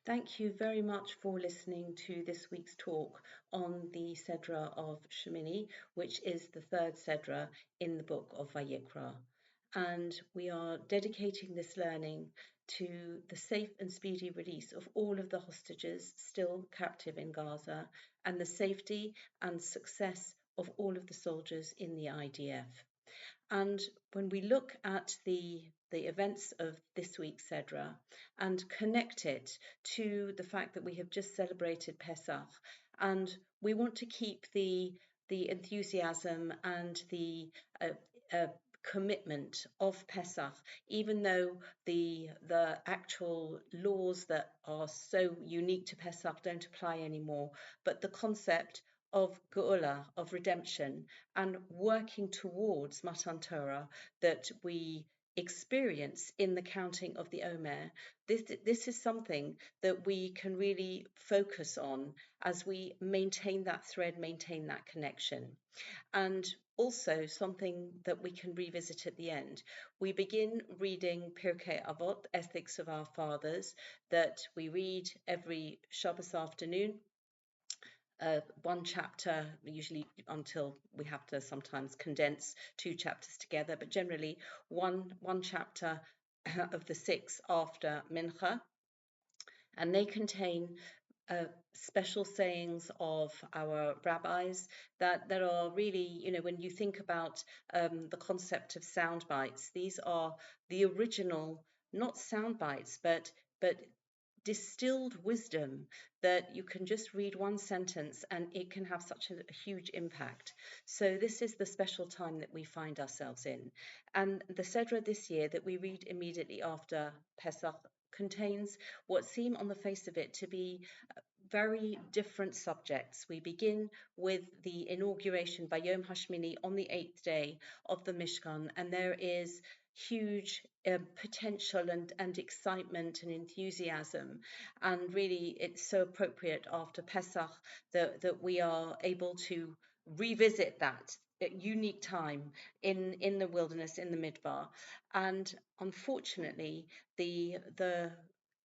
Thank you very much for listening to this week's talk on the Sedra of Shemini, which is the third Sedra in the book of Vayikra. And we are dedicating this learning to the safe and speedy release of all of the hostages still captive in Gaza and the safety and success of all of the soldiers in the IDF. And when we look at the events of this week's Sedra and connect it to the fact that we have just celebrated Pesach, and we want to keep the enthusiasm and the commitment of Pesach, even though the actual laws that are so unique to Pesach don't apply anymore, but the concept of Geula, of redemption, and working towards Matan Torah that we experience in the counting of the Omer. This is something that we can really focus on as we maintain that thread, maintain that connection. And also something that we can revisit at the end. We begin reading Pirkei Avot, Ethics of Our Fathers, that we read every Shabbos afternoon. One chapter, usually, until we have to sometimes condense two chapters together, but generally one chapter of the six after Mincha, and they contain special sayings of our rabbis that are really, when you think about the concept of sound bites, these are the original, not sound bites, but distilled wisdom that you can just read one sentence and it can have such a huge impact. So this is the special time that we find ourselves in. And the Sedra this year that we read immediately after Pesach contains what seem on the face of it to be very different subjects. We begin with the inauguration by Yom Hashmini on the 8th day of the Mishkan, and there is huge potential and excitement and enthusiasm, and really it's so appropriate after Pesach that we are able to revisit that unique time in the wilderness, in the Midbar. And unfortunately, the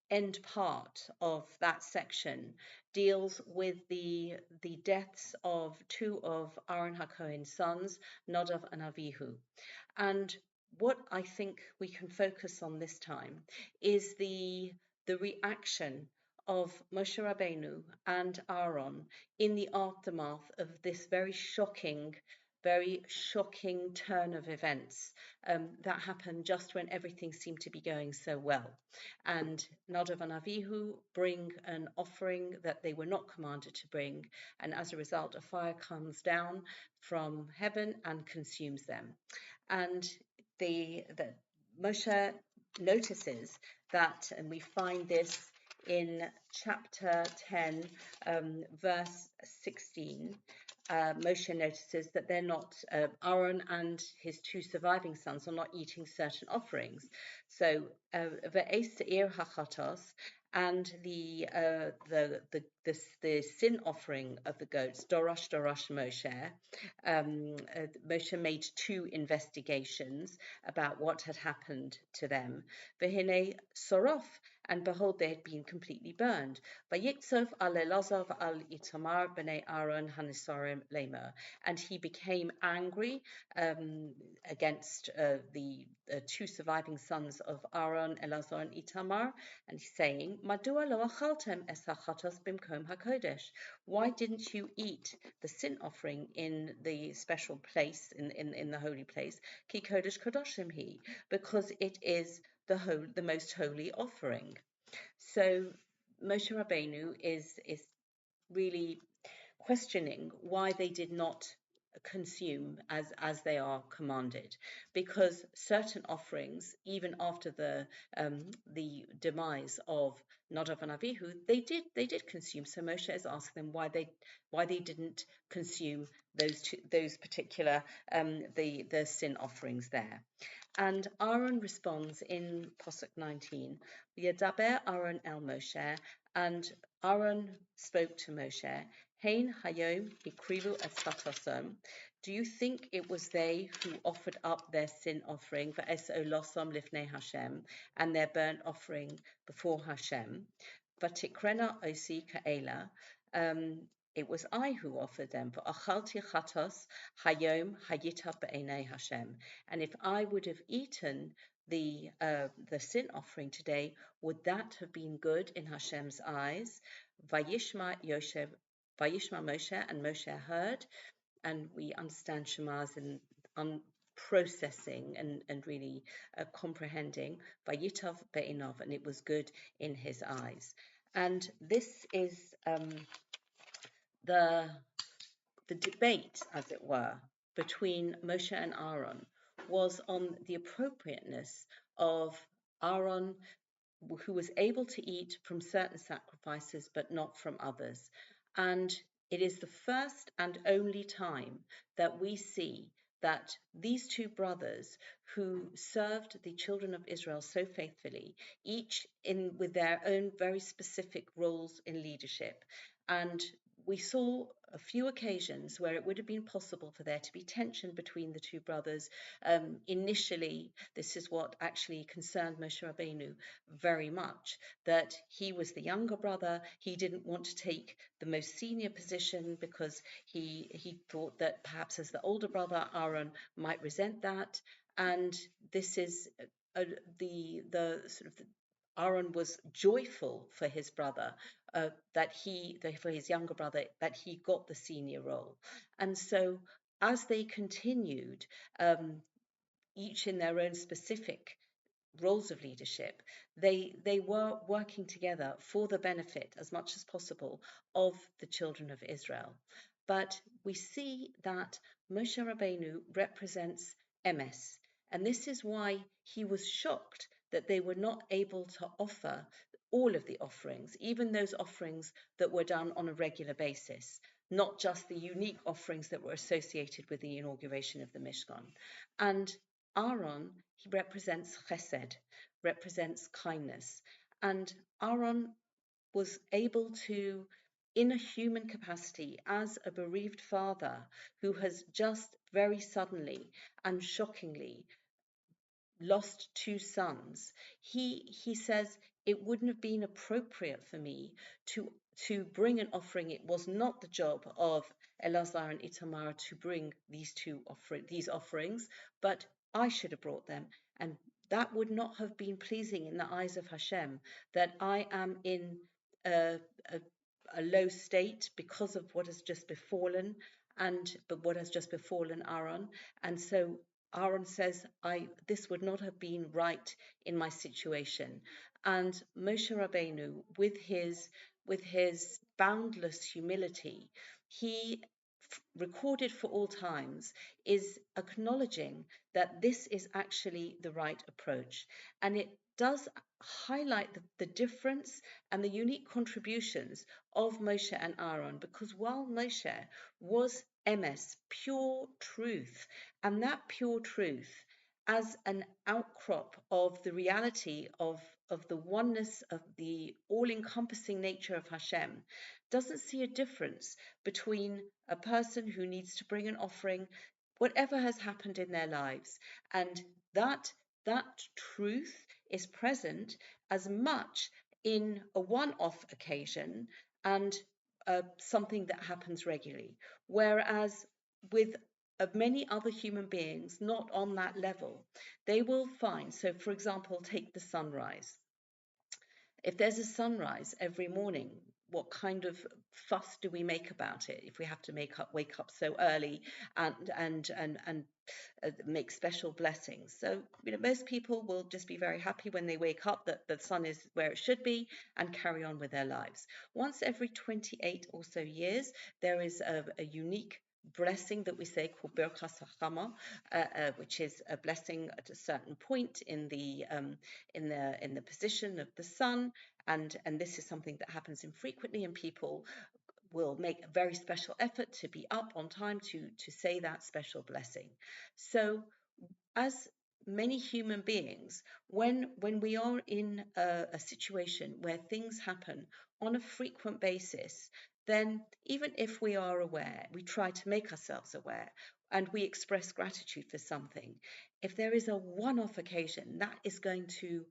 end part of that section deals with the deaths of two of Aharon HaCohen's sons, Nadav and Avihu. And what I think we can focus on this time is the reaction of Moshe Rabbeinu and Aaron in the aftermath of this very shocking turn of events that happened just when everything seemed to be going so well. And Nadav and Avihu bring an offering that they were not commanded to bring, and as a result, a fire comes down from heaven and consumes them. And the Moshe notices that, and we find this in chapter 10, verse 16. Moshe notices that they're not, Aaron and his two surviving sons are not eating certain offerings. So, ve'es se'ir hachatos, and the sin offering of the goats, Dorash Moshe. Moshe made two investigations about what had happened to them. V'hinei sorof, and behold, they had been completely burned. Vayiktzov al Elazar al Itamar b'nei Aaron hanisarim lemer, and he became angry against the two surviving sons of Aaron, Elazar and Itamar, and he's saying, Madua lo achaltem es hachatos bimkom hakodesh? Why didn't you eat the sin offering in the special place, in the holy place? Ki kodesh kodoshim he, because it is the most holy offering. So Moshe Rabbeinu is really questioning why they did not consume as they are commanded, because certain offerings, even after the demise of Nadav and Avihu, they did consume. So Moshe is asking them why they didn't consume those particular the sin offerings there. And Aaron responds in Pasuk 19, Yadaber Aaron el Moshe, and Aaron spoke to Moshe, Hein hayom ikrivu esfatosom. Do you think it was they who offered up their sin offering for es olosam lifnei Hashem, and their burnt offering before Hashem? Vatikrena osi ka'ela. It was I who offered them. V'achalti chatos hayom hayitav be'enei Hashem. And if I would have eaten the sin offering today, would that have been good in Hashem's eyes? Vayishma Moshe, and Moshe heard, and we understand Shema's and processing and really comprehending. Vayitav be'enov, and it was good in his eyes. And this is the debate, as it were, between Moshe and Aaron was on the appropriateness of Aaron, who was able to eat from certain sacrifices but not from others. And it is the first and only time that we see that these two brothers who served the children of Israel so faithfully, each with their own very specific roles in leadership. And we saw a few occasions where it would have been possible for there to be tension between the two brothers. Initially, this is what actually concerned Moshe Rabbeinu very much, that he was the younger brother. He didn't want to take the most senior position because he thought that perhaps as the older brother, Aaron might resent that. And this is the sort of Aaron was joyful for his brother, for his younger brother, that he got the senior role. And so as they continued, each in their own specific roles of leadership, they were working together for the benefit, as much as possible, of the children of Israel. But we see that Moshe Rabbeinu represents Emes, and this is why he was shocked that they were not able to offer all of the offerings, even those offerings that were done on a regular basis, not just the unique offerings that were associated with the inauguration of the Mishkan. And Aaron, he represents chesed, represents kindness. And Aaron was able to, in a human capacity, as a bereaved father who has just very suddenly and shockingly lost two sons, he says it wouldn't have been appropriate for me to bring an offering. It was not the job of Elazar and Itamar to bring these offerings, but I should have brought them, and that would not have been pleasing in the eyes of Hashem, that I am in a low state because of what has just befallen, but what has just befallen Aaron. And so Aaron says, this would not have been right in my situation. And Moshe Rabbeinu, with his boundless humility, he recorded for all times, is acknowledging that this is actually the right approach. And it does highlight the difference and the unique contributions of Moshe and Aaron, because while Moshe was emes, pure truth, and that pure truth as an outcrop of the reality of the oneness of the all-encompassing nature of Hashem, doesn't see a difference between a person who needs to bring an offering, whatever has happened in their lives, and that truth is present as much in a one-off occasion and something that happens regularly, whereas with many other human beings not on that level, they will find, so for example, take the sunrise. If there's a sunrise every morning, what kind of fuss do we make about it if we have to wake up so early and make special blessings? So most people will just be very happy when they wake up that the sun is where it should be and carry on with their lives. Once every 28 or so years, there is a unique blessing that we say called Birkas Hachama, which is a blessing at a certain point in the position of the sun, and this is something that happens infrequently, and people will make a very special effort to be up on time to say that special blessing. So as many human beings, when we are in a situation where things happen on a frequent basis, then even if we are aware, we try to make ourselves aware, and we express gratitude for something. If there is a one-off occasion, that is going to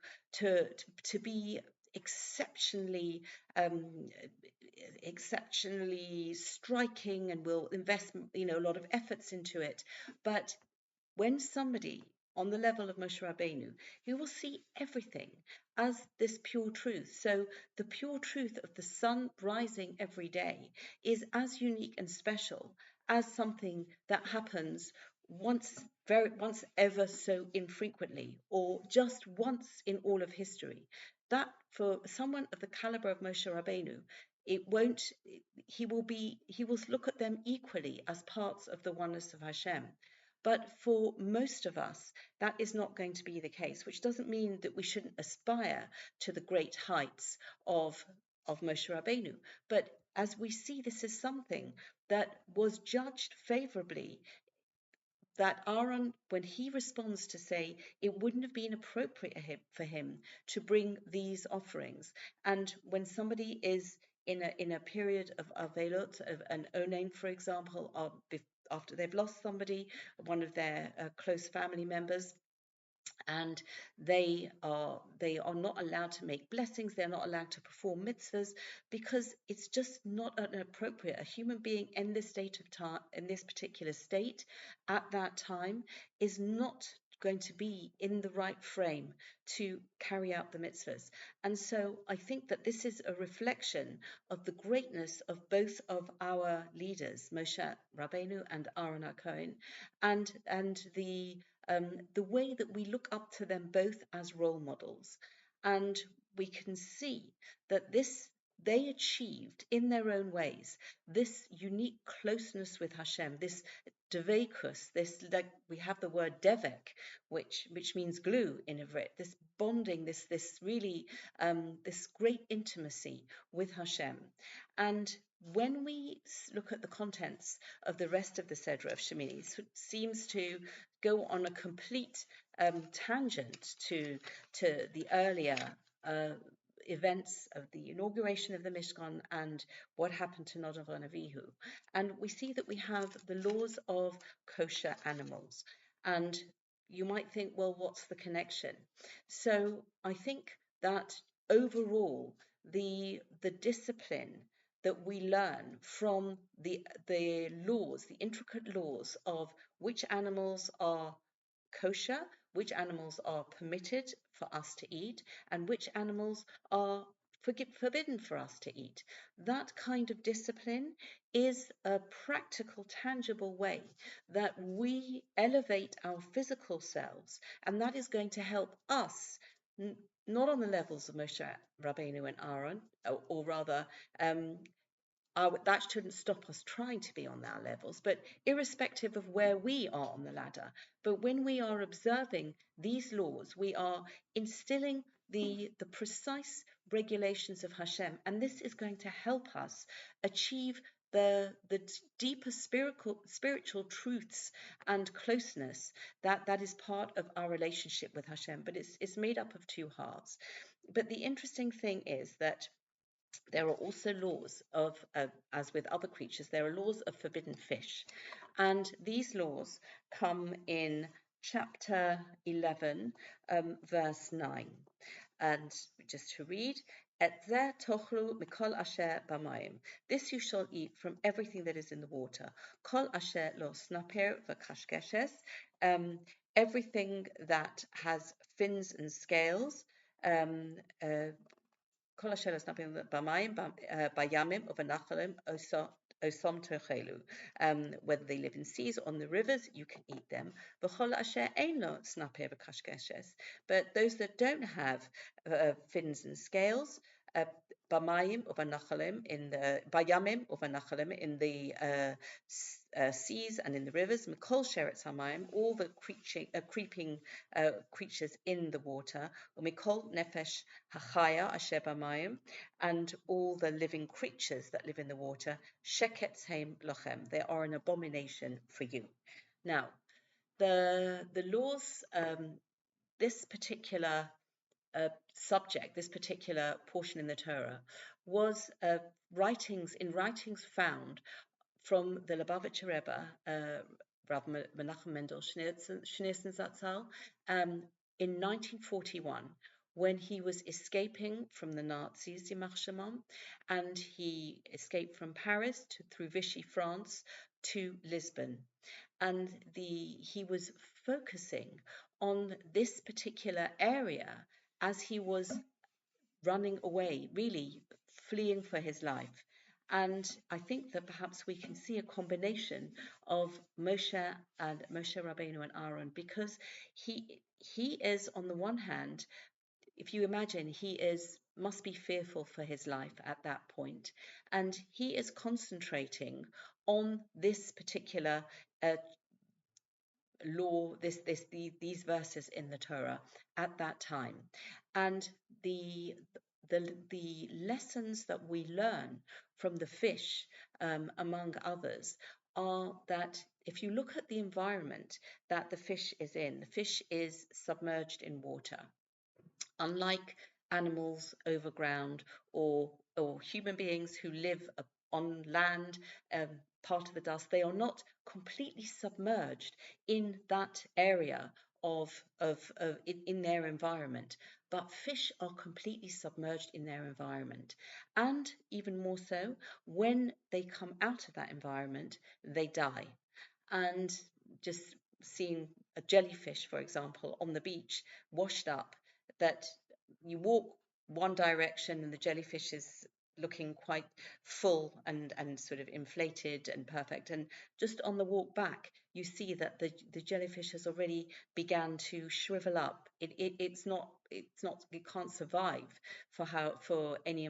be exceptionally exceptionally striking, and will invest a lot of efforts into it. But when somebody on the level of Moshe Rabbeinu, he will see everything as this pure truth. So the pure truth of the sun rising every day is as unique and special as something that happens once ever so infrequently, or just once in all of history. That, for someone of the caliber of Moshe Rabbeinu, it won't he will look at them equally as parts of the oneness of Hashem. But for most of us, that is not going to be the case, which doesn't mean that we shouldn't aspire to the great heights of Moshe Rabbeinu. But as we see, this is something that was judged favorably, that Aaron, when he responds to say it wouldn't have been appropriate for him to bring these offerings, and when somebody is in a period of avelot, of an onain, for example, after they've lost somebody, one of their close family members, and they are not allowed to make blessings, they're not allowed to perform mitzvahs, because it's just not appropriate. A human being in this state of time, in this particular state at that time, is not going to be in the right frame to carry out the mitzvahs. And so I think that this is a reflection of the greatness of both of our leaders, Moshe Rabbeinu and Aharon HaCohen, and the way that we look up to them both as role models. And we can see that they achieved in their own ways this unique closeness with Hashem, this devekus, this, like we have the word devek, which means glue in Ivrit, this bonding, this really this great intimacy with Hashem. And when we look at the contents of the rest of the Seder of Shemini, it seems to go on a complete tangent to the earlier events of the inauguration of the Mishkan and what happened to Nadav and Avihu. And we see that we have the laws of kosher animals. And you might think, well, what's the connection? So I think that overall, the discipline that we learn from the laws, the intricate laws of which animals are kosher, which animals are permitted for us to eat, and which animals are forbidden for us to eat. That kind of discipline is a practical, tangible way that we elevate our physical selves, and that is going to help us, not on the levels of Moshe Rabbeinu and Aaron, or rather, that shouldn't stop us trying to be on our levels, but irrespective of where we are on the ladder. But when we are observing these laws, we are instilling the precise regulations of Hashem, and this is going to help us achieve the deeper spiritual truths and closeness that is part of our relationship with Hashem. But it's made up of two halves. But the interesting thing is that there are also laws of, as with other creatures, there are laws of forbidden fish. And these laws come in chapter 11, verse 9. And just to read, this you shall eat from everything that is in the water. Kol asher lo snaper v'kashkeshes, everything that has fins and scales, כל אשר נפים במים, בימים ובנחלים, osom tochelu. Whether they live in seas or on the rivers, you can eat them. V'chol asher ein lo snaper v'kashkeshes. But those that don't have fins and scales, bamayim u'v'nachalim, bayamim u'v'nachalim, in the seas and in the rivers, mikol sheretz hamayim, all the creeping creatures in the water, u'mikol nefesh hachaya asher bamayim, and all the living creatures that live in the water, sheketz heim lochem, they are an abomination for you. Now, the laws, this particular subject, this particular portion in the Torah, was writings found from the Lubavitcher Rebbe, Rav Menachem Mendel Schneerson Zatzal, in 1941, when he was escaping from the Nazis, and he escaped from Paris through Vichy, France, to Lisbon. And he was focusing on this particular area as he was running away, really fleeing for his life. And I think that perhaps we can see a combination of Moshe Rabbeinu and Aaron, because he is, on the one hand, if you imagine, must be fearful for his life at that point, and he is concentrating on this particular uh, law, these verses in the Torah at that time, and the the lessons that we learn from the fish, among others, are that if you look at the environment that the fish is in, the fish is submerged in water. Unlike animals overground, or human beings who live on land, part of the dust, they are not completely submerged in that area in their environment. But fish are completely submerged in their environment, and even more so when they come out of that environment, they die. And just seeing a jellyfish, for example, on the beach, washed up, that you walk one direction and the jellyfish is looking quite full and sort of inflated and perfect, and just on the walk back you see that the jellyfish has already began to shrivel up. It can't survive for any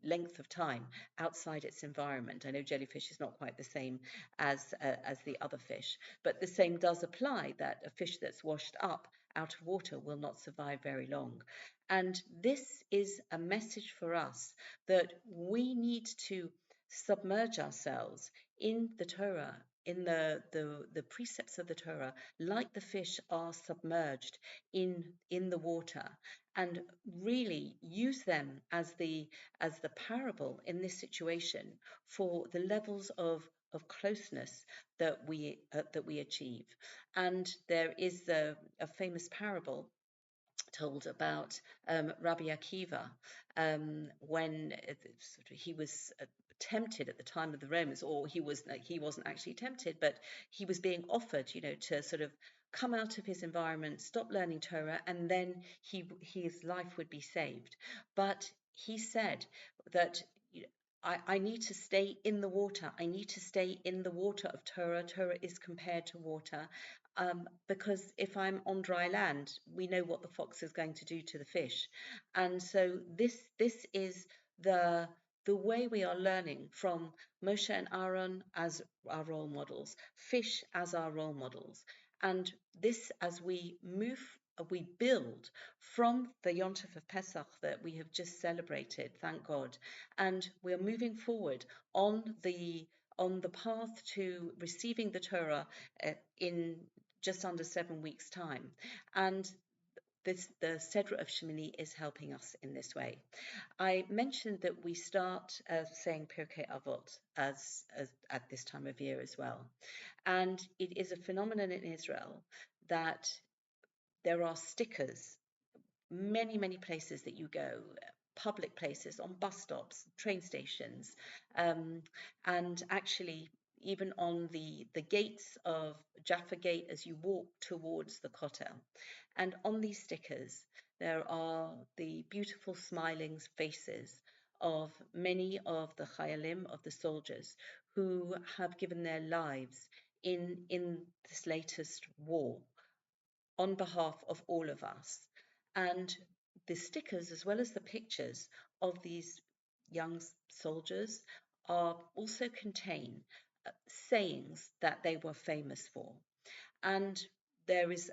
length of time outside its environment. I know jellyfish is not quite the same as the other fish, but the same does apply, that a fish that's washed up out of water will not survive very long. And this is a message for us that we need to submerge ourselves in the Torah, in the precepts of the Torah, like the fish are submerged in the water, and really use them as the parable in this situation for the levels of closeness that we achieve. And there is a famous parable told about Rabbi Akiva, when he was tempted at the time of the Romans, or he wasn't actually tempted, but he was being offered, to sort of come out of his environment, stop learning Torah, and then his life would be saved. But he said that, I need to stay in the water. I need to stay in the water of Torah. Torah is compared to water, because if I'm on dry land, we know what the fox is going to do to the fish. And so this is the way we are learning from Moshe and Aaron as our role models, fish as our role models. And this, as we build from the Yontif of Pesach that we have just celebrated, thank God, and we're moving forward on the path to receiving the Torah in just under 7 weeks' time. And the Sedra of Shemini is helping us in this way. I mentioned that we start saying Pirkei Avot as at this time of year as well. And it is a phenomenon in Israel that there are stickers, many places that you go, public places, on bus stops, train stations, and actually even on the gates of Jaffa Gate as you walk towards the Kotel. And on these stickers, there are the beautiful smiling faces of many of the Chayalim, of the soldiers, who have given their lives in this latest war on behalf of all of us. And the stickers, as well as the pictures of these young soldiers, also contain sayings that they were famous for. And there is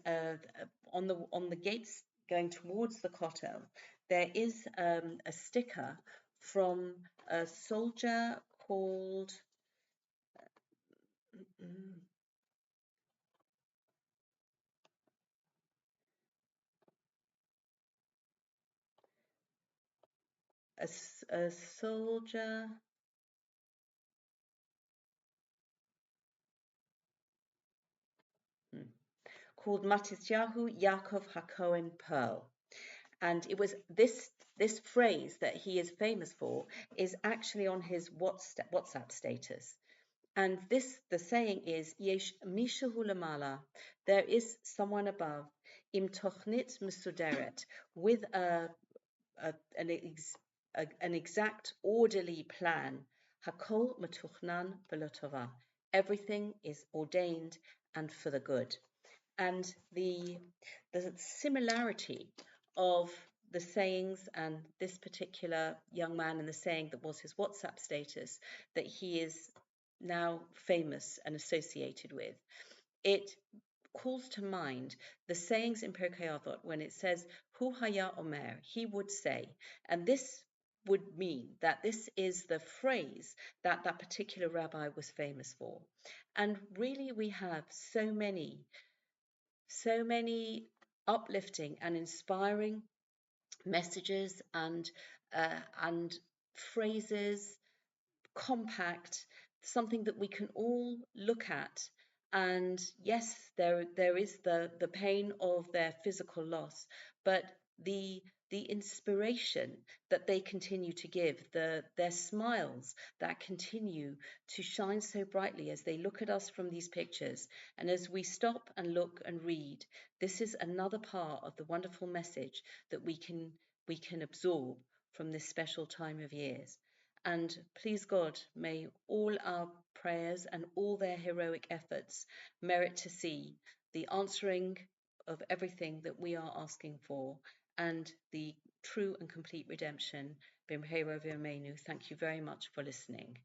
on the gates going towards the Kotel, there is a sticker from a soldier called a soldier called Matityahu Yaakov HaCohen Perl. And it was this phrase that he is famous for is actually on his WhatsApp status. And the saying is, Yesh mishahu lamala, there is someone above, im tochnit mesuderet, with an exact orderly plan. Hakol matuchnan v'lotova. Everything is ordained and for the good. And the similarity of the sayings and this particular young man and the saying that was his WhatsApp status that he is now famous and associated with, it calls to mind the sayings in Pirkei Avot when it says, Hu haya omer, he would say, and this would mean that this is the phrase that that particular rabbi was famous for. And really we have so many uplifting and inspiring messages and phrases, compact, something that we can all look at. And yes, there is the pain of their physical loss, but the inspiration that they continue to give, their smiles that continue to shine so brightly as they look at us from these pictures. And as we stop and look and read, this is another part of the wonderful message that we can absorb from this special time of years. And please God, may all our prayers and all their heroic efforts merit to see the answering of everything that we are asking for and the true and complete redemption. B'mheira v'yameinu. Thank you very much for listening.